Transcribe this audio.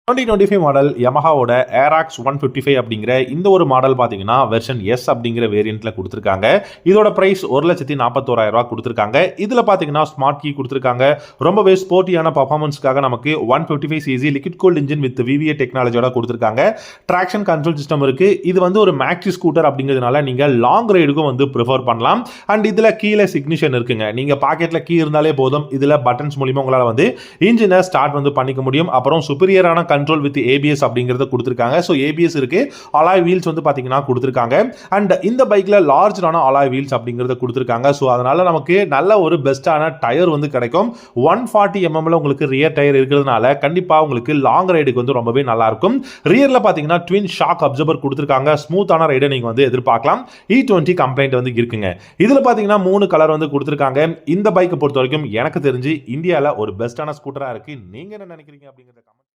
2025 model யமஹாவோட Aerox 155 அப்படிங்கிற இந்த ஒரு மாடல் பார்த்தீங்கன்னா வெர்ஷன் எஸ் அப்படிங்கிற வேரியண்ட்ல கொடுத்துருக்காங்க. இதோட பிரைஸ் 1,41,000 கொடுத்துருக்காங்க. இதில் பார்த்தீங்கன்னா ஸ்மார்ட் கீ கொடுத்துருக்காங்க. ரொம்பவே ஸ்போர்ட்டியான பர்ஃபார்மன்ஸ்க்காக நமக்கு 155 CC liquid cooled engine with VVA டெக்னாலஜியோட கொடுத்துருக்காங்க. ட்ராக்ஷன் கண்ட்ரோல் சிஸ்டம் இருக்கு. இது வந்து ஒரு மேக்ஸி ஸ்கூட்டர் அப்படிங்கிறதுனால நீங்கள் லாங் ரைடுக்கும் வந்து ப்ரிஃபர் பண்ணலாம். அண்ட் இதில் கீழே சிக்னிஷன் இருக்குங்க. நீங்கள் பாக்கெட்டில் கீ இருந்தாலே போதும். இதில் பட்டன்ஸ் மூலியமா உங்களால் வந்து இன்ஜினை ஸ்டார்ட் வந்து பண்ணிக்க முடியும். அப்புறம் சுப்பீரியரான கண்ட்ரோல் வித் ஏபிஎஸ் அப்படிங்கறத கொடுத்திருக்காங்க. சோ ஏபிஎஸ் இருக்கு. அலாய் வீல்ஸ் வந்து பாத்தீங்கன்னா கொடுத்திருக்காங்க. அண்ட் இந்த பைக்ல லார்ஜான அலாய் வீல்ஸ் அப்படிங்கறத கொடுத்திருக்காங்க. சோ அதனால நமக்கு நல்ல ஒரு பெஸ்டான டயர் வந்து கிடைக்கும். 140 mm உங்களுக்கு ரியர் டயர் இருக்கிறதுனால கண்டிப்பா உங்களுக்கு லாங் ரைடுக்கு வந்து ரொம்பவே நல்லா இருக்கும். ரியர்ல பாத்தீங்கன்னா ட்வின் ஷாக் அப்சர்வர் கொடுத்திருக்காங்க. ஸ்மூத்தான ரைடை நீங்க வந்து எதிர்பார்க்கலாம். E20 கம்ப்ளைண்ட் வந்து இருக்குங்க. இதுல பாத்தீங்கன்னா 3 கலர் வந்து கொடுத்திருக்காங்க. இந்த பைக்கை பொறுத்த வரைக்கும் எனக்கு தெரிஞ்சு இந்தியால ஒரு பெஸ்டான ஸ்கூட்டரா இருக்கு. நீங்க என்ன நினைக்கிறீங்க அப்படிங்கறத